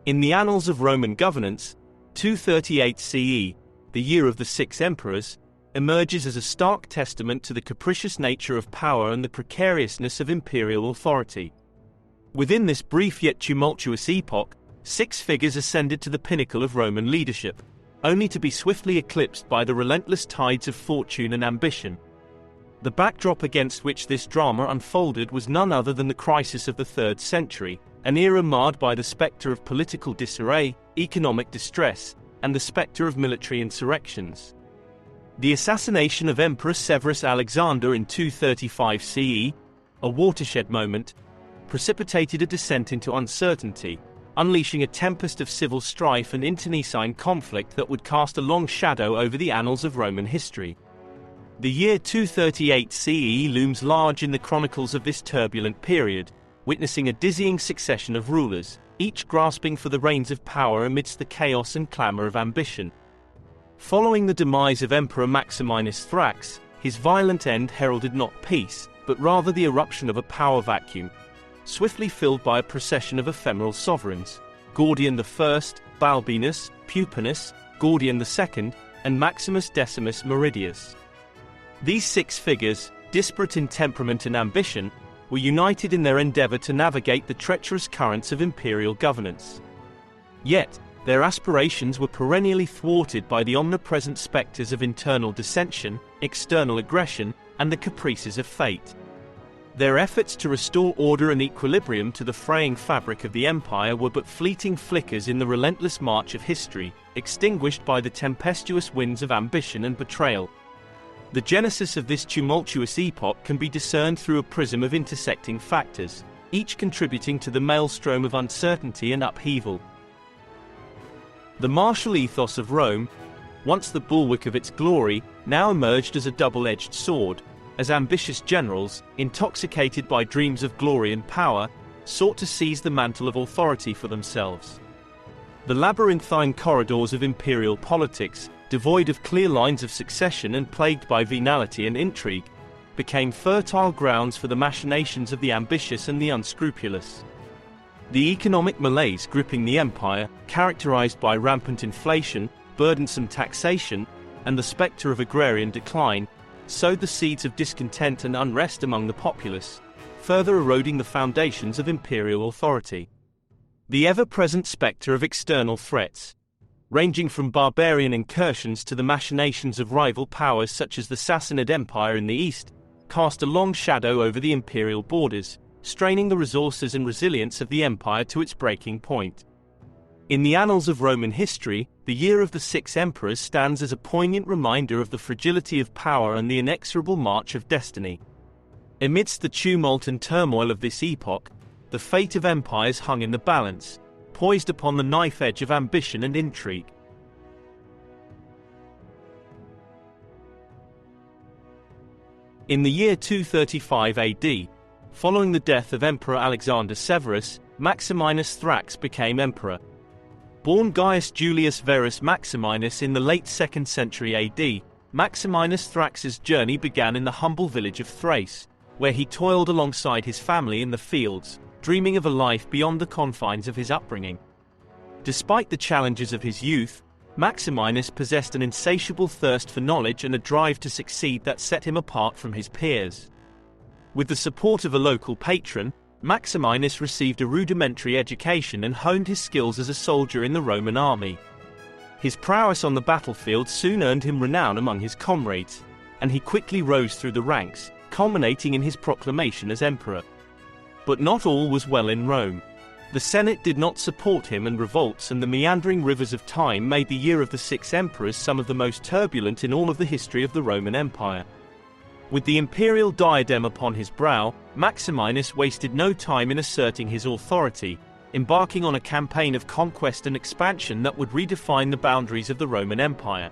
In the annals of Roman governance, 238 CE, the year of the six emperors, emerges as a stark testament to the capricious nature of power and the precariousness of imperial authority. Within this brief yet tumultuous epoch, six figures ascended to the pinnacle of Roman leadership, only to be swiftly eclipsed by the relentless tides of fortune and ambition. The backdrop against which this drama unfolded was none other than the crisis of the 3rd century, an era marred by the spectre of political disarray, economic distress, and the spectre of military insurrections. The assassination of Emperor Severus Alexander in 235 CE, a watershed moment, precipitated a descent into uncertainty, unleashing a tempest of civil strife and internecine conflict that would cast a long shadow over the annals of Roman history. The year 238 CE looms large in the chronicles of this turbulent period, witnessing a dizzying succession of rulers, each grasping for the reins of power amidst the chaos and clamor of ambition. Following the demise of Emperor Maximinus Thrax, his violent end heralded not peace, but rather the eruption of a power vacuum, swiftly filled by a procession of ephemeral sovereigns: Gordian I, Balbinus, Pupienus, Gordian II, and Maximus Decimus Meridius. These six figures, disparate in temperament and ambition, were united in their endeavor to navigate the treacherous currents of imperial governance. Yet, their aspirations were perennially thwarted by the omnipresent specters of internal dissension, external aggression, and the caprices of fate. Their efforts to restore order and equilibrium to the fraying fabric of the empire were but fleeting flickers in the relentless march of history, extinguished by the tempestuous winds of ambition and betrayal. The genesis of this tumultuous epoch can be discerned through a prism of intersecting factors, each contributing to the maelstrom of uncertainty and upheaval. The martial ethos of Rome, once the bulwark of its glory, now emerged as a double-edged sword, as ambitious generals, intoxicated by dreams of glory and power, sought to seize the mantle of authority for themselves. The labyrinthine corridors of imperial politics, devoid of clear lines of succession and plagued by venality and intrigue, became fertile grounds for the machinations of the ambitious and the unscrupulous. The economic malaise gripping the empire, characterized by rampant inflation, burdensome taxation, and the specter of agrarian decline, sowed the seeds of discontent and unrest among the populace, further eroding the foundations of imperial authority. The ever-present specter of external threats, ranging from barbarian incursions to the machinations of rival powers such as the Sassanid Empire in the east, cast a long shadow over the imperial borders, straining the resources and resilience of the empire to its breaking point. In the annals of Roman history, the year of the six emperors stands as a poignant reminder of the fragility of power and the inexorable march of destiny. Amidst the tumult and turmoil of this epoch, the fate of empires hung in the balance, poised upon the knife edge of ambition and intrigue. In the year 235 AD, following the death of Emperor Alexander Severus, Maximinus Thrax became emperor. Born Gaius Julius Verus Maximinus in the late 2nd century AD, Maximinus Thrax's journey began in the humble village of Thrace, where he toiled alongside his family in the fields, dreaming of a life beyond the confines of his upbringing. Despite the challenges of his youth, Maximinus possessed an insatiable thirst for knowledge and a drive to succeed that set him apart from his peers. With the support of a local patron, Maximinus received a rudimentary education and honed his skills as a soldier in the Roman army. His prowess on the battlefield soon earned him renown among his comrades, and he quickly rose through the ranks, culminating in his proclamation as emperor. But not all was well in Rome. The Senate did not support him, and revolts and the meandering rivers of time made the year of the six emperors some of the most turbulent in all of the history of the Roman Empire. With the imperial diadem upon his brow, Maximinus wasted no time in asserting his authority, embarking on a campaign of conquest and expansion that would redefine the boundaries of the Roman Empire.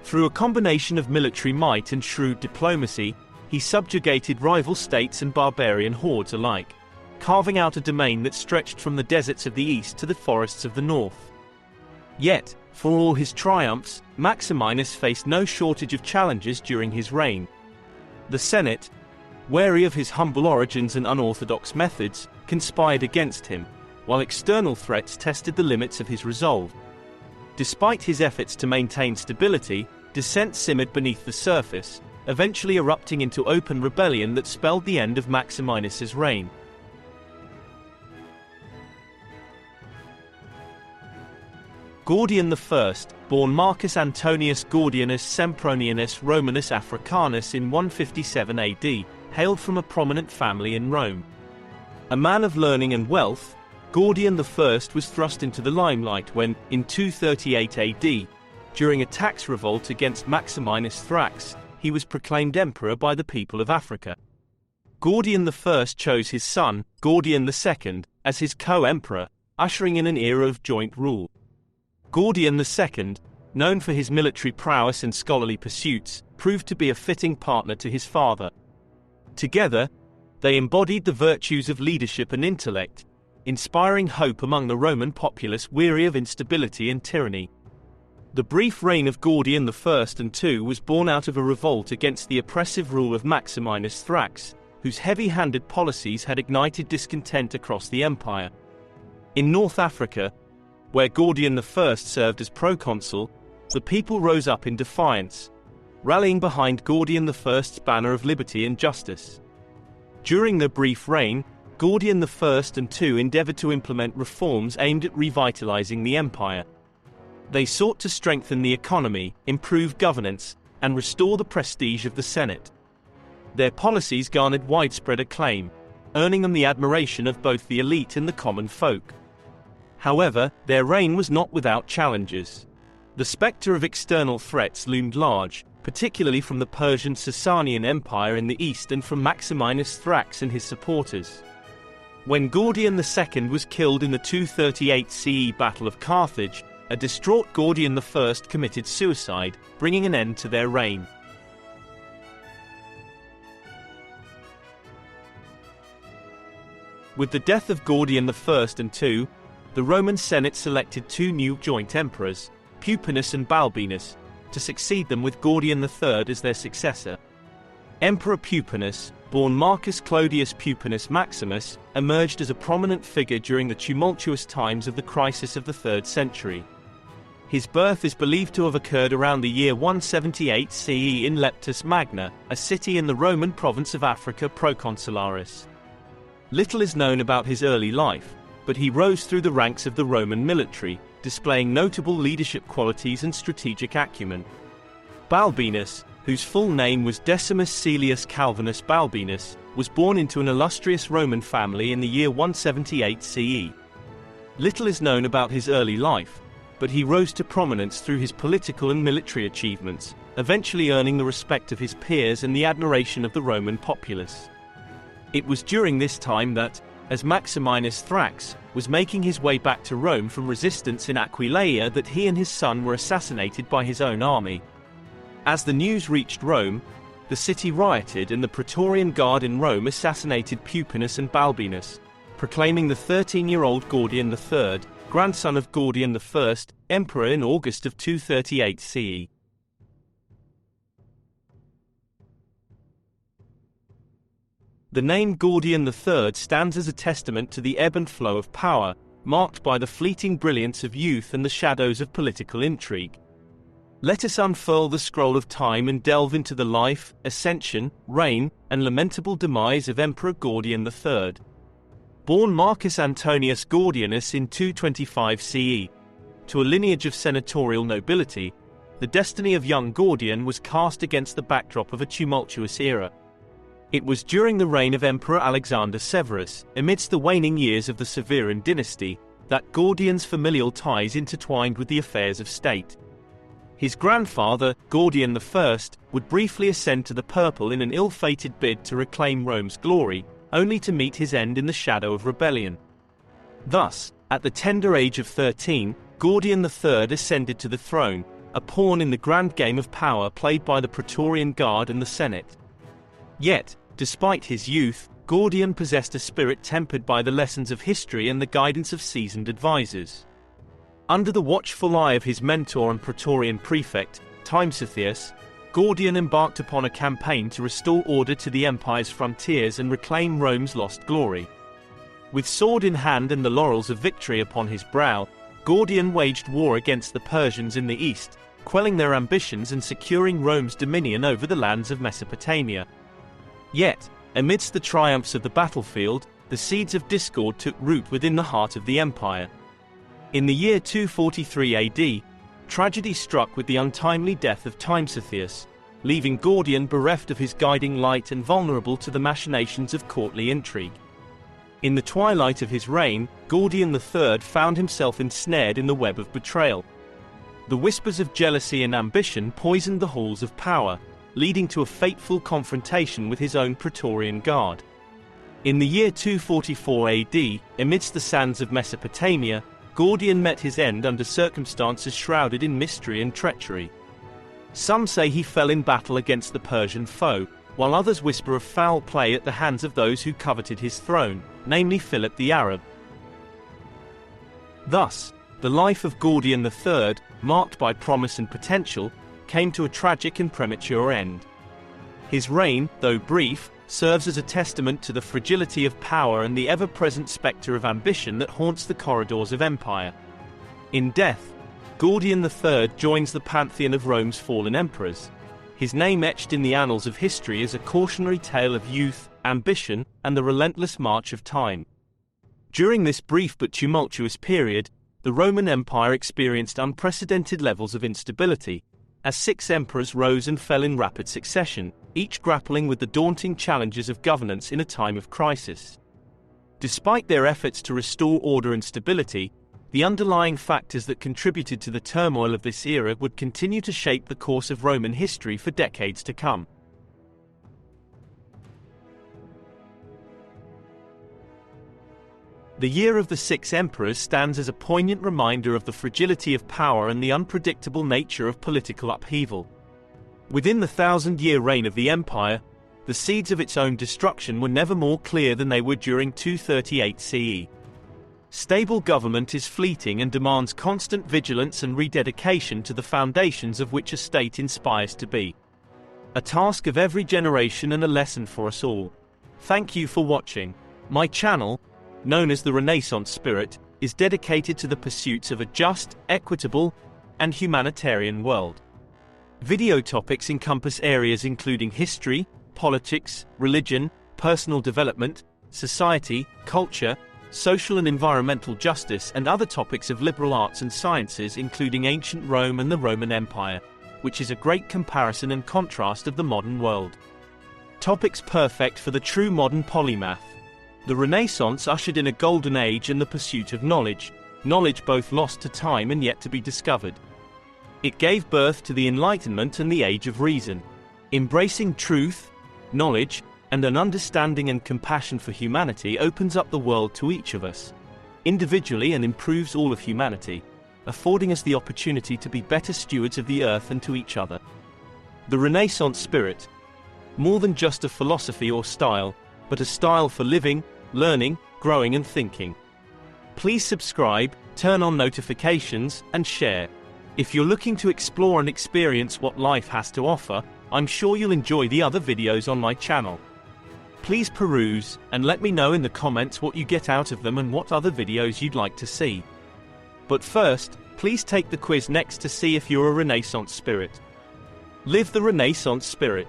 Through a combination of military might and shrewd diplomacy, he subjugated rival states and barbarian hordes alike, carving out a domain that stretched from the deserts of the east to the forests of the north. Yet, for all his triumphs, Maximinus faced no shortage of challenges during his reign. The Senate, wary of his humble origins and unorthodox methods, conspired against him, while external threats tested the limits of his resolve. Despite his efforts to maintain stability, dissent simmered beneath the surface, eventually erupting into open rebellion that spelled the end of Maximinus's reign. Gordian I, born Marcus Antonius Gordianus Sempronianus Romanus Africanus in 157 AD, hailed from a prominent family in Rome. A man of learning and wealth, Gordian I was thrust into the limelight when, in 238 AD, during a tax revolt against Maximinus Thrax, he was proclaimed emperor by the people of Africa. Gordian I chose his son, Gordian II, as his co-emperor, ushering in an era of joint rule. Gordian II, known for his military prowess and scholarly pursuits, proved to be a fitting partner to his father. Together, they embodied the virtues of leadership and intellect, inspiring hope among the Roman populace weary of instability and tyranny. The brief reign of Gordian I and II was born out of a revolt against the oppressive rule of Maximinus Thrax, whose heavy-handed policies had ignited discontent across the empire. In North Africa, where Gordian I served as proconsul, the people rose up in defiance, rallying behind Gordian I's banner of liberty and justice. During their brief reign, Gordian I and II endeavored to implement reforms aimed at revitalizing the empire. They sought to strengthen the economy, improve governance, and restore the prestige of the Senate. Their policies garnered widespread acclaim, earning them the admiration of both the elite and the common folk. However, their reign was not without challenges. The specter of external threats loomed large, particularly from the Persian Sasanian Empire in the east and from Maximinus Thrax and his supporters. When Gordian II was killed in the 238 CE Battle of Carthage, a distraught Gordian I committed suicide, bringing an end to their reign. With the death of Gordian I and II, the Roman Senate selected two new joint emperors, Pupienus and Balbinus, to succeed them with Gordian III as their successor. Emperor Pupienus, born Marcus Clodius Pupienus Maximus, emerged as a prominent figure during the tumultuous times of the crisis of the 3rd century. His birth is believed to have occurred around the year 178 CE in Leptis Magna, a city in the Roman province of Africa Proconsularis. Little is known about his early life, but he rose through the ranks of the Roman military, displaying notable leadership qualities and strategic acumen. Balbinus, whose full name was Decimus Caelius Calvinus Balbinus, was born into an illustrious Roman family in the year 178 CE. Little is known about his early life, but he rose to prominence through his political and military achievements, eventually earning the respect of his peers and the admiration of the Roman populace. It was during this time that, as Maximinus Thrax was making his way back to Rome from resistance in Aquileia, that he and his son were assassinated by his own army. As the news reached Rome, the city rioted and the Praetorian Guard in Rome assassinated Pupienus and Balbinus, proclaiming the 13-year-old Gordian III, grandson of Gordian I, emperor in August of 238 CE. The name Gordian III stands as a testament to the ebb and flow of power, marked by the fleeting brilliance of youth and the shadows of political intrigue. Let us unfurl the scroll of time and delve into the life, ascension, reign, and lamentable demise of Emperor Gordian III. Born Marcus Antonius Gordianus in 225 CE, to a lineage of senatorial nobility, the destiny of young Gordian was cast against the backdrop of a tumultuous era. It was during the reign of Emperor Alexander Severus, amidst the waning years of the Severan dynasty, that Gordian's familial ties intertwined with the affairs of state. His grandfather, Gordian I, would briefly ascend to the purple in an ill-fated bid to reclaim Rome's glory, only to meet his end in the shadow of rebellion. Thus, at the tender age of 13, Gordian III ascended to the throne, a pawn in the grand game of power played by the Praetorian Guard and the Senate. Yet, despite his youth, Gordian possessed a spirit tempered by the lessons of history and the guidance of seasoned advisors. Under the watchful eye of his mentor and Praetorian prefect, Timesitheus, Gordian embarked upon a campaign to restore order to the empire's frontiers and reclaim Rome's lost glory. With sword in hand and the laurels of victory upon his brow, Gordian waged war against the Persians in the east, quelling their ambitions and securing Rome's dominion over the lands of Mesopotamia. Yet, amidst the triumphs of the battlefield, the seeds of discord took root within the heart of the empire. In the year 243 AD, tragedy struck with the untimely death of Timesitheus, leaving Gordian bereft of his guiding light and vulnerable to the machinations of courtly intrigue. In the twilight of his reign, Gordian III found himself ensnared in the web of betrayal. The whispers of jealousy and ambition poisoned the halls of power, leading to a fateful confrontation with his own Praetorian Guard. In the year 244 AD, amidst the sands of Mesopotamia, Gordian met his end under circumstances shrouded in mystery and treachery. Some say he fell in battle against the Persian foe, while others whisper of foul play at the hands of those who coveted his throne, namely Philip the Arab. Thus, the life of Gordian III, marked by promise and potential, came to a tragic and premature end. His reign, though brief, serves as a testament to the fragility of power and the ever-present spectre of ambition that haunts the corridors of empire. In death, Gordian III joins the pantheon of Rome's fallen emperors, his name etched in the annals of history as a cautionary tale of youth, ambition, and the relentless march of time. During this brief but tumultuous period, the Roman Empire experienced unprecedented levels of instability, as 6 emperors rose and fell in rapid succession, each grappling with the daunting challenges of governance in a time of crisis. Despite their efforts to restore order and stability, the underlying factors that contributed to the turmoil of this era would continue to shape the course of Roman history for decades to come. The year of the 6 emperors stands as a poignant reminder of the fragility of power and the unpredictable nature of political upheaval. Within the 1,000-year reign of the empire, the seeds of its own destruction were never more clear than they were during 238 CE. Stable government is fleeting and demands constant vigilance and rededication to the foundations of which a state inspires to be. A task of every generation and a lesson for us all. Thank you for watching. My channel, known as the Renaissance Spirit, is dedicated to the pursuits of a just, equitable, and humanitarian world. Video topics encompass areas including history, politics, religion, personal development, society, culture, social and environmental justice, and other topics of liberal arts and sciences including ancient Rome and the Roman Empire, which is a great comparison and contrast of the modern world. Topics perfect for the true modern polymath. The Renaissance ushered in a golden age and the pursuit of knowledge both lost to time and yet to be discovered. It gave birth to the Enlightenment and the Age of Reason. Embracing truth, knowledge, and an understanding and compassion for humanity opens up the world to each of us, individually, and improves all of humanity, affording us the opportunity to be better stewards of the earth and to each other. The Renaissance Spirit. More than just a philosophy or style, but a style for living, learning, growing and thinking. Please subscribe, turn on notifications, and share. If you're looking to explore and experience what life has to offer, I'm sure you'll enjoy the other videos on my channel. Please peruse, and let me know in the comments what you get out of them and what other videos you'd like to see. But first, please take the quiz next to see if you're a Renaissance Spirit. Live the Renaissance Spirit.